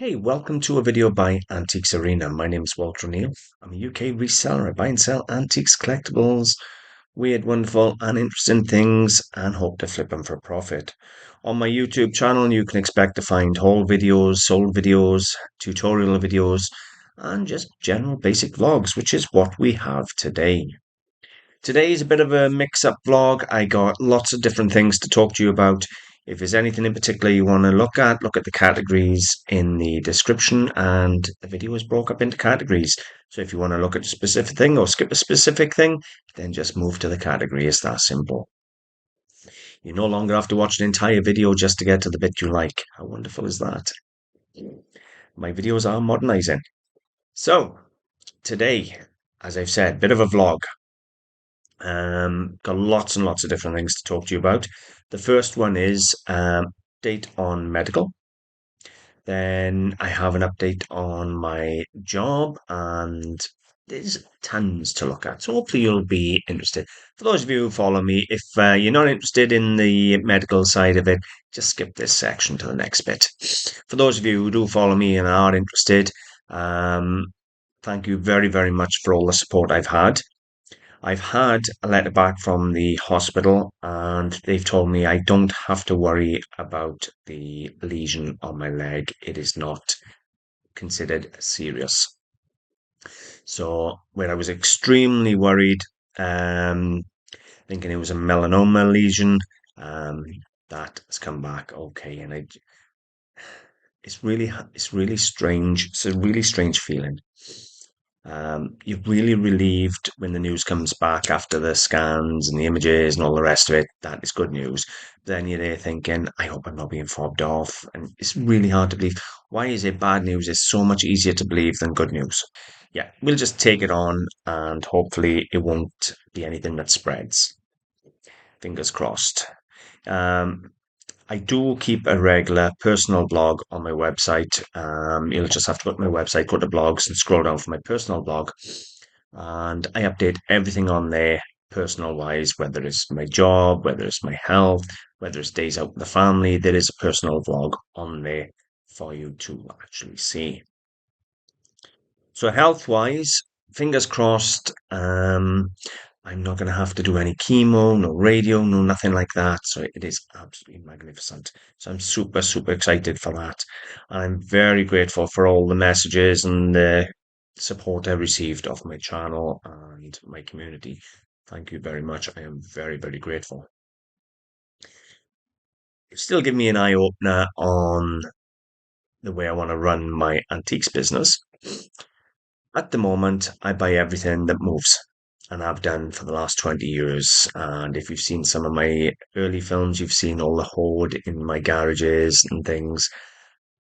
Hey, welcome to a video by AntiquesArena. My name is Walter O'Neill. I'm a UK reseller. I buy and sell antiques, collectibles, weird, wonderful, and interesting things, and hope to flip them for a profit. On my YouTube channel, you can expect to find haul videos, sold videos, tutorial videos, and just general basic vlogs, which is what we have today. Today is a bit of a mix-up vlog. I got lots of different things to talk to you about. If there's anything in particular you want to look at the categories in the description, and the video is broke up into categories. So if you want to look at a specific thing or skip a specific thing, then just move to the category. It's that simple. You no longer have to watch an entire video just to get to the bit you like. How wonderful is that? My videos are modernizing. So today, as I've said, bit of a vlog. Got lots and lots of different things to talk to you about. The first one is update on medical. Then I have an update on my job, and there's tons to look at. So hopefully you'll be interested. For those of you who follow me, if you're not interested in the medical side of it, just skip this section to the next bit. For those of you who do follow me and are interested, thank you very, very much for all the support I've had. I've had a letter back from the hospital, and they've told me I don't have to worry about the lesion on my leg. It is not considered serious. So where I was extremely worried, um, thinking it was a melanoma lesion, um, that has come back okay, and it's really strange. It's a really strange feeling. You're really relieved when the news comes back after the scans and the images and all the rest of it. That is good news. Then you're there thinking, I hope I'm not being fobbed off. And it's really hard to believe. Why is it bad news? It's so much easier to believe than good news. Yeah, we'll just take it on, and hopefully it won't be anything that spreads. Fingers crossed. Um, I do keep a regular personal blog on my website. You'll just have to go to my website, go to blogs, and scroll down for my personal blog. And I update everything on there, personal wise, whether it's my job, whether it's my health, whether it's days out with the family. There is a personal vlog on there for you to actually see. So, health wise, fingers crossed. I'm not going to have to do any chemo, no radio, no nothing like that. So it is absolutely magnificent. So I'm super, super excited for that. And I'm very grateful for all the messages and the support I received off my channel and my community. Thank you very much. I am very, very grateful. It's still giving me an eye opener on the way I want to run my antiques business. At the moment, I buy everything that moves, and I've done for the last 20 years. And if you've seen some of my early films, you've seen all the hoard in my garages and things.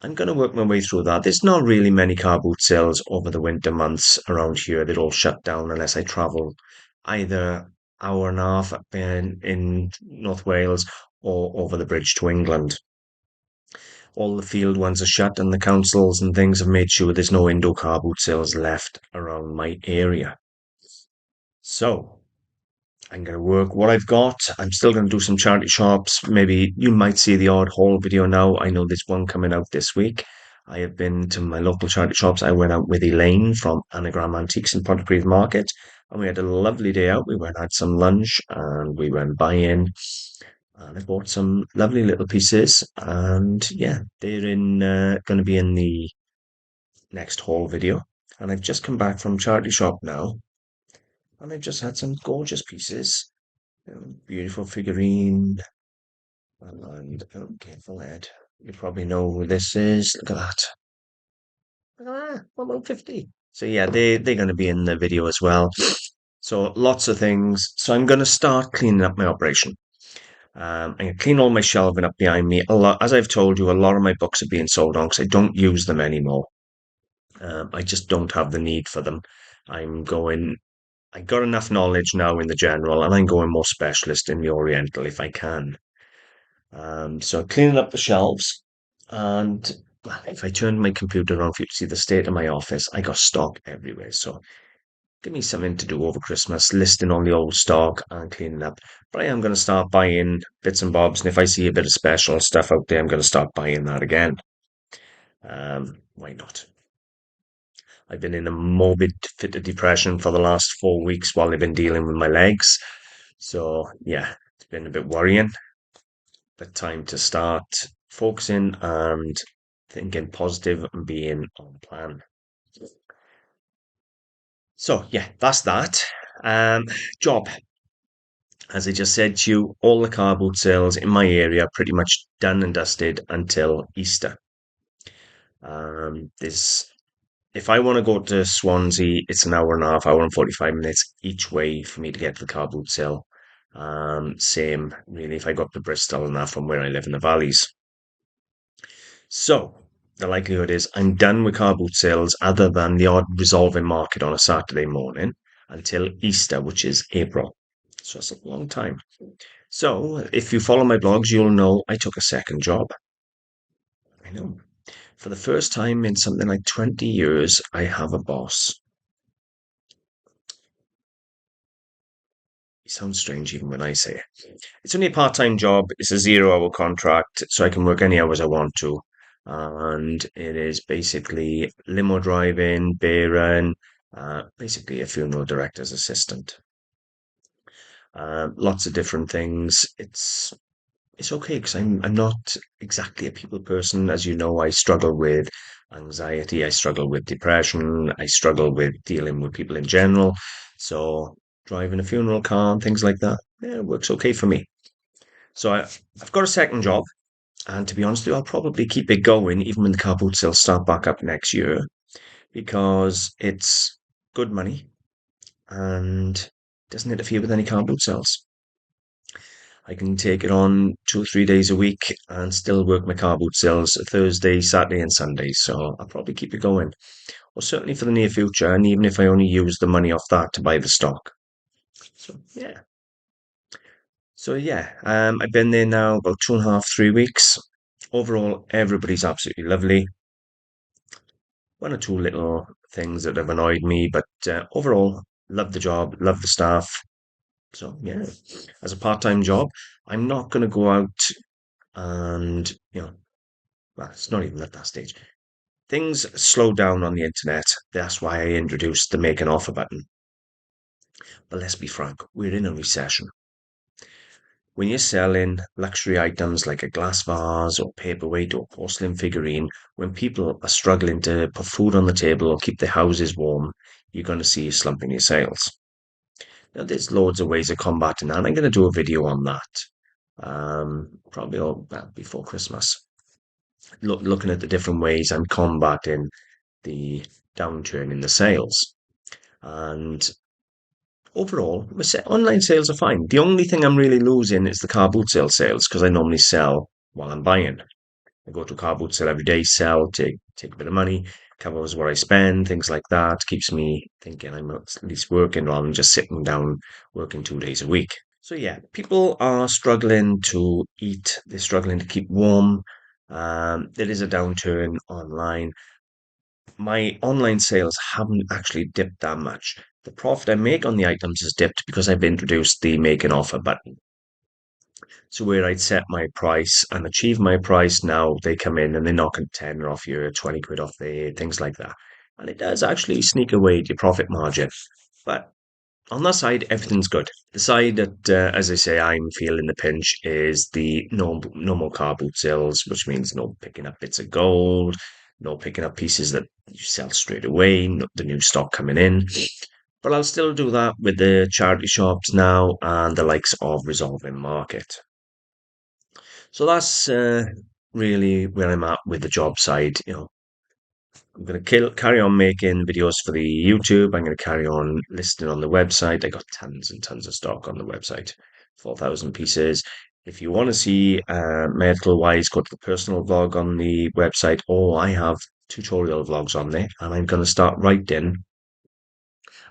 I'm going to work my way through that. There's not really many car boot sales over the winter months around here. They're all shut down unless I travel either hour and a half up in North Wales or over the bridge to England. All the field ones are shut, and the councils and things have made sure there's no indoor car boot sales left around my area. So I'm going to work what I've got. I'm still going to do some charity shops. Maybe you might see the odd haul video now. I know there's one coming out this week. I have been to my local charity shops. I went out with Elaine from Anagram Antiques in Pontypridd Market, and we had a lovely day out. We went had some lunch, and we went buying, and I bought some lovely little pieces. And yeah, they're in going to be in the next haul video. And I've just come back from charity shop now, and I've just had some gorgeous pieces. Beautiful figurine. And oh, careful, Ed. You probably know who this is. Look at that. Ah, 150. So yeah, they're going to be in the video as well. So lots of things. So I'm going to start cleaning up my operation. I'm going to clean all my shelving up behind me. A lot, as I've told you, a lot of my books are being sold on because I don't use them anymore. I just don't have the need for them. I'm going. I got enough knowledge now in the general, and I'm going more specialist in the Oriental if I can. So cleaning up the shelves, and well, if I turn my computer on for you to see the state of my office, I got stock everywhere. So give me something to do over Christmas, listing all the old stock and cleaning up. But I am going to start buying bits and bobs, and if I see a bit of special stuff out there, I'm going to start buying that again. Why not? I've been in a morbid fit of depression for the last 4 weeks while I've been dealing with my legs. So, yeah, it's been a bit worrying. The time to start focusing and thinking positive and being on plan. So, yeah, that's that. Um, Job. As I just said to you, all the car boot sales in my area are pretty much done and dusted until Easter. There's If I want to go to Swansea, it's an hour and a half, hour and 45 minutes each way for me to get to the car boot sale. Same really if I go up to Bristol and that from where I live in the valleys. So the likelihood is I'm done with car boot sales other than the odd resolving market on a Saturday morning until Easter, which is April. So it's a long time. So if you follow my blogs, you'll know I took a second job. I know. For the first time in something like 20 years, I have a boss. It sounds strange even when I say it. It's only a part-time job. It's a 0 hour contract, so I can work any hours I want to. And it is basically limo driving, bearing, basically a funeral director's assistant. Lots of different things. It's okay because I'm not exactly a people person. As you know, I struggle with anxiety, I struggle with depression, I struggle with dealing with people in general. So driving a funeral car and things like that, yeah, it works okay for me. So I've got a second job, and to be honest with you, I'll probably keep it going even when the car boot sales start back up next year because it's good money and doesn't interfere with any car boot sales. I can take it on 2 or 3 days a week and still work my car boot sales Thursday, Saturday, and Sunday. So I'll probably keep it going, or certainly for the near future. And even if I only use the money off that to buy the stock. So yeah. So yeah, I've been there now about 2.5, 3 weeks. Overall, everybody's absolutely lovely. One or two little things that have annoyed me, but overall, love the job, love the staff. So yeah, as a part-time job, I'm not going to go out and well, it's not even at that stage. Things slow down on the internet. That's why I introduced the make an offer button. But let's be frank, we're in a recession. When you're selling luxury items like a glass vase or paperweight or porcelain figurine, when people are struggling to put food on the table or keep their houses warm, you're going to see a slump in your sales. Now, there's loads of ways of combating that. I'm going to do a video on that probably well, before Christmas. Looking at the different ways I'm combating the downturn in the sales. And overall, online sales are fine. The only thing I'm really losing is the car boot sale sales because I normally sell while I'm buying. I go to a car boot sale every day, sell, take a bit of money, covers what I spend, things like that. Keeps me thinking I'm at least working rather than just sitting down working 2 days a week. So yeah, people are struggling to eat. They're struggling to keep warm. There is a downturn online. My online sales haven't actually dipped that much. The profit I make on the items has dipped because I've introduced the make an offer button. So where I'd set my price and achieve my price, now they come in and they knock a 10 off your 20 quid off the things like that. And it does actually sneak away your profit margin. But on that side, everything's good. The side that, as I say, I'm feeling the pinch is the no more car boot sales, which means no picking up bits of gold, no picking up pieces that you sell straight away, the new stock coming in. But I'll still do that with the charity shops now and the likes of Resolving Market. So that's really where I'm at with the job side. I'm going to carry on making videos for the YouTube. I'm going to carry on listing on the website. I got tons and tons of stock on the website, 4,000 pieces. If you want to see medical wise, go to the personal vlog on the website, or I have tutorial vlogs on there, and I'm going to start writing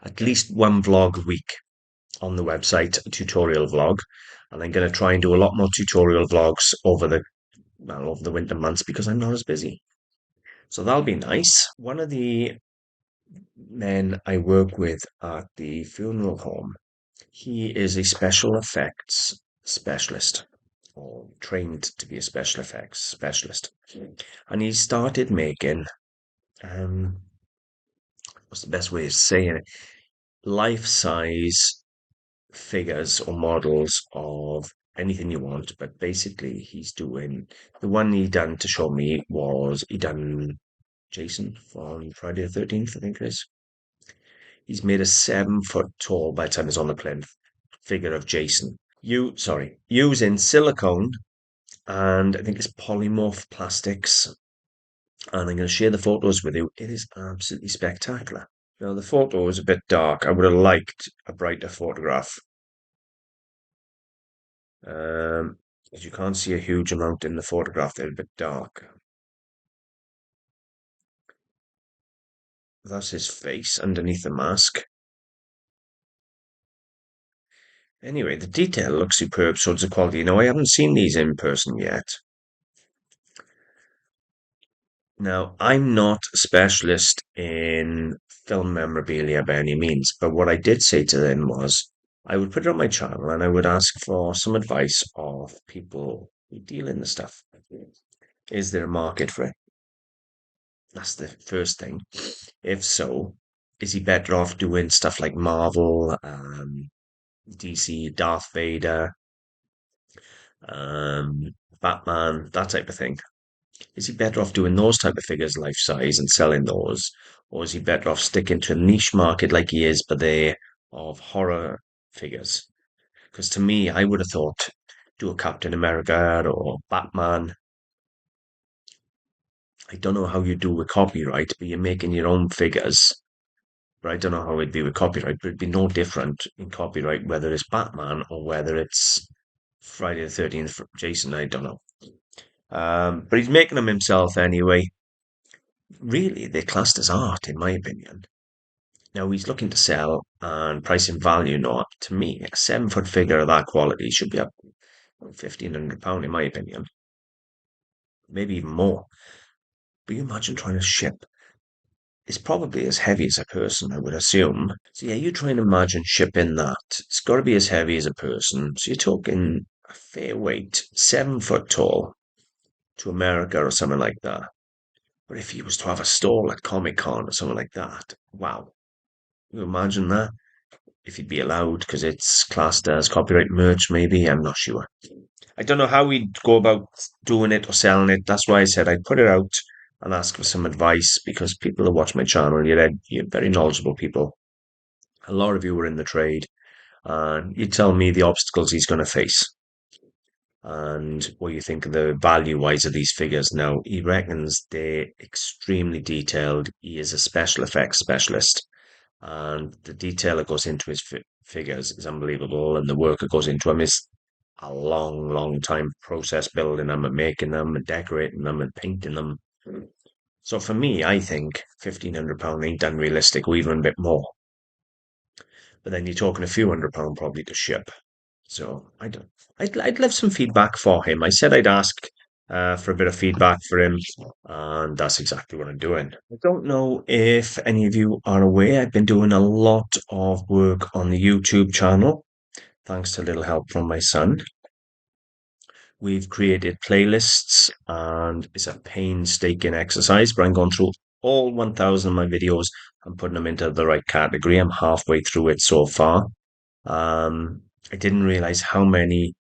at least one vlog a week on the website, a tutorial vlog. And I'm going to try and do a lot more tutorial vlogs over the winter months because I'm not as busy. So that'll be nice. One of the men I work with at the funeral home, he is a special effects specialist. or trained to be a special effects specialist. And he started making, what's the best way of saying it? Life-size figures or models of anything you want, but basically he's doing the one he done to show me was he done Jason on Friday the 13th, I think it is. He's made a 7 foot tall by the time it's on the plinth figure of Jason. Using silicone and I think it's polymorph plastics. And I'm going to share the photos with you. It is absolutely spectacular. Now the photo is a bit dark. I would have liked a brighter photograph. As you can't see a huge amount in the photograph, they're a bit dark. That's his face underneath the mask. Anyway, the detail looks superb, so does the quality. Now, I haven't seen these in person yet. Now, I'm not a specialist in film memorabilia by any means, but what I did say to them was I would put it on my channel and I would ask for some advice of people who deal in the stuff. Is there a market for it? That's the first thing. If so, is he better off doing stuff like Marvel, DC, Darth Vader, Batman, that type of thing? Is he better off doing those type of figures life size and selling those? Or is he better off sticking to a niche market like he is, but they of horror figures? Because to me, I would have thought do a Captain America or Batman. I don't know how you do with copyright, but you're making your own figures. But I don't know how it'd be with copyright, but it'd be no different in copyright whether it's Batman or whether it's Friday the 13th Jason. I don't know. But he's making them himself anyway. Really, they're classed as art, in my opinion. Now he's looking to sell and price and value. No, to me, a 7 foot figure of that quality should be up £1,500, in my opinion, maybe even more. But you imagine trying to ship. It's probably as heavy as a person, I would assume. So yeah, you try and imagine shipping that. It's got to be as heavy as a person. So you're talking a fair weight, 7 foot tall to America or something like that. But if he was to have a stall at Comic Con or something like that, wow. You imagine that? If he'd be allowed, because it's classed as copyright merch, maybe. I'm not sure. I don't know how he'd go about doing it or selling it. That's why I said I'd put it out and ask for some advice because people who watch my channel, you're very knowledgeable people. A lot of you are in the trade, and you tell me the obstacles he's going to face and what you think of the value wise of these figures. Now, he reckons they're extremely detailed. He is a special effects specialist, and the detail that goes into his figures is unbelievable, and the work that goes into them is a long, long time process building them and making them and decorating them and painting them. So for me, I think £1,500 ain't unrealistic, or even a bit more. But then you're talking a few £100 probably to ship. So I'd love some feedback for him. I said I'd ask for a bit of feedback for him, and that's exactly what I'm doing. I don't know if any of you are aware, I've been doing a lot of work on the YouTube channel, thanks to a little help from my son. We've created playlists, and it's a painstaking exercise, but I'm going through all 1,000 of my videos and putting them into the right category. I'm halfway through it so far. I didn't realize how many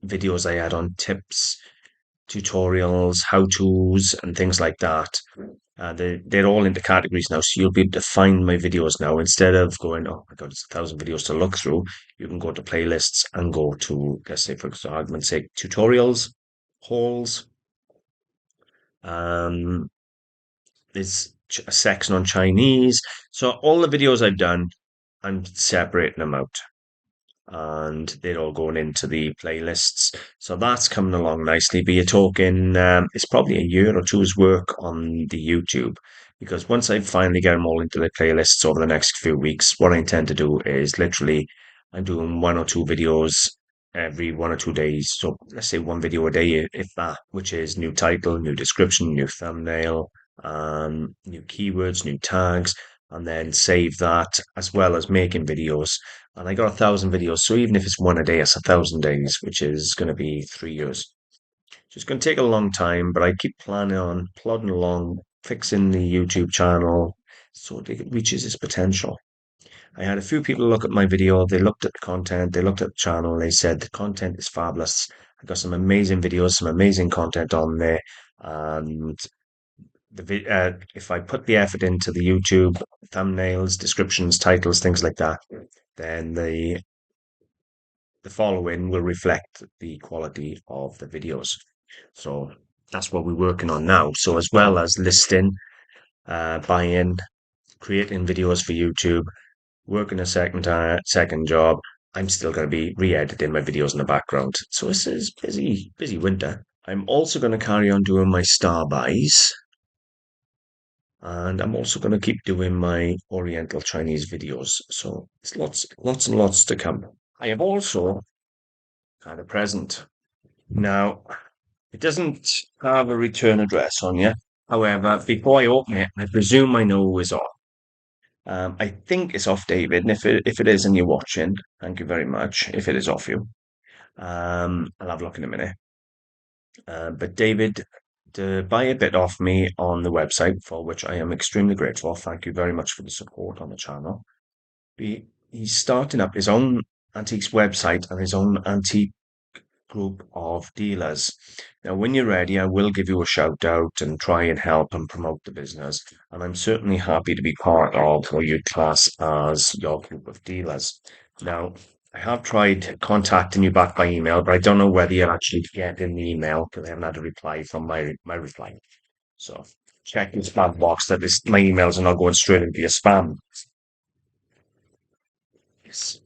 videos I had on tips, tutorials, how-tos, and things like that. They're all into categories now, so you'll be able to find my videos now. Instead of going, oh my God, it's 1,000 videos to look through, you can go to playlists and go to, let's say, for argument's sake, tutorials, hauls. Um, there's a section on Chinese. So all the videos I've done, I'm separating them out and they're all going into the playlists. So that's coming along nicely. But you're talking, it's probably a year or two's work on the YouTube because once I finally get them all into the playlists over the next few weeks, what I intend to do is literally I'm doing 1 or 2 videos every 1 or 2 days. So let's say 1 video a day, if that, which is new title, new description, new thumbnail, new keywords, new tags. and then save that as well as making videos. And I got 1,000 videos. So even if it's one a day, it's 1,000 days, which is going to be 3 years. So it's going to take a long time, but I keep planning on plodding along, fixing the YouTube channel so it reaches its potential. I had a few people look at my video, they looked at the content, they looked at the channel, they said the content is fabulous. I got some amazing videos, some amazing content on there. And if I put the effort into the YouTube thumbnails, descriptions, titles, things like that, then the following will reflect the quality of the videos. So that's what we're working on now. So as well as listing, buying, creating videos for YouTube, working a second job, I'm still going to be re-editing my videos in the background. So this is busy winter. I'm also going to carry on doing my star buys, and I'm also going to keep doing my Oriental Chinese videos. So it's lots and lots to come. I have also had a present. Now, it doesn't have a return address on you. However, before I open it, I presume I know who is off. I think it's off David, and if it is and you're watching, thank you very much. If it is off you, I'll have a look in a minute. But David, to buy a bit off me on the website, for which I am extremely grateful. Thank you very much for the support on the channel. He's starting up his own antiques website and his own antique group of dealers. Now, when you're ready, I will give you a shout out and try and help and promote the business. And I'm certainly happy to be part of what you'd class as your group of dealers. Now, I have tried contacting you back by email, but I don't know whether you'll actually get in the email because I haven't had a reply from my reply. So check your spam box that my emails are not going straight into your spam. Yes.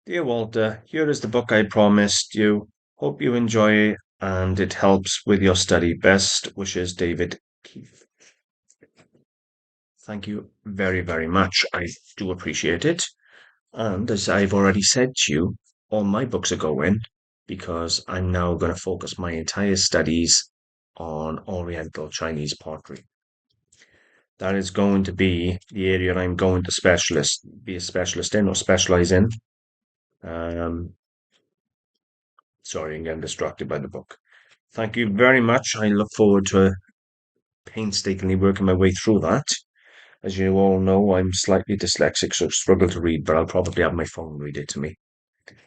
Dear Walter, here is the book I promised you. Hope you enjoy it and it helps with your study. Best wishes, David Keith. Thank you very, very much. I do appreciate it. And as I've already said to you, all my books are going because I'm now going to focus my entire studies on Oriental Chinese pottery. That is going to be the area I'm going to be a specialist in or specialize in. Sorry, I'm getting distracted by the book. Thank you very much. I look forward to painstakingly working my way through that. As you all know, I'm slightly dyslexic, so struggle to read, but I'll probably have my phone read it to me.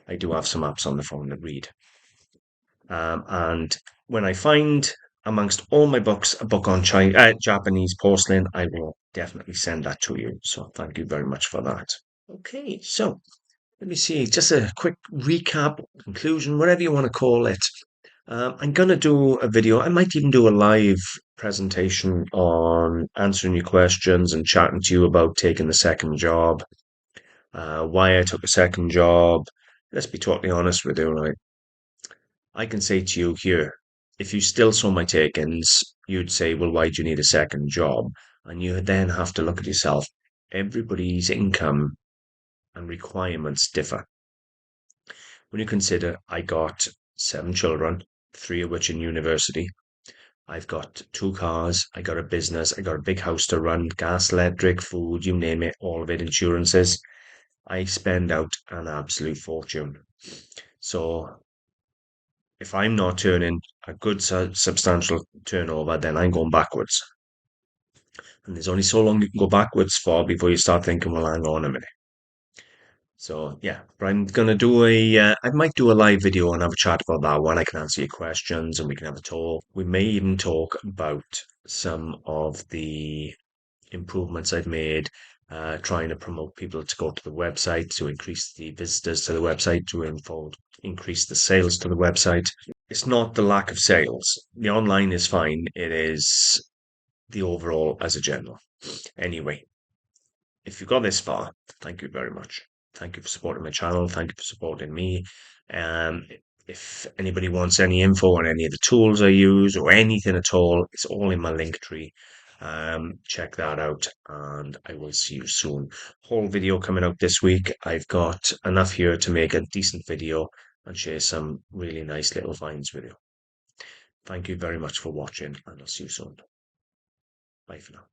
I do have some apps on the phone that read. And when I find amongst all my books a book on Japanese porcelain, I will definitely send that to you. So thank you very much for that. Okay, so let me see, just a quick recap, conclusion, whatever you want to call it. I'm going to do a video. I might even do a live presentation on answering your questions and chatting to you about taking the second job, why I took a second job. Let's be totally honest with you, right? I can say to you here, if you still saw my take-ins, you'd say, well, why do you need a second job? And you then have to look at yourself. Everybody's income and requirements differ. When you consider I got 7 children, 3 of which in university, I've got 2 cars, I got a business, I got a big house to run, gas, electric, food, you name it, all of it, insurances. I spend out an absolute fortune. So if I'm not turning a good substantial turnover, then I'm going backwards. And there's only so long you can go backwards for before you start thinking, well, hang on a minute. So yeah, but I'm gonna do I might do a live video and have a chat about that one. I can answer your questions and we can have a talk. We may even talk about some of the improvements I've made, trying to promote people to go to the website, to increase the visitors to the website, to increase the sales to the website. It's not the lack of sales. The online is fine. It is the overall as a general. Anyway, if you got this far, thank you very much. Thank you for supporting my channel. Thank you for supporting me. Um, if anybody wants any info on any of the tools I use or anything at all, it's all in my link tree. Check that out, and I will see you soon. Whole video coming out this week. I've got enough here to make a decent video and share some really nice little finds with you. Thank you very much for watching, and I'll see you soon. Bye for now.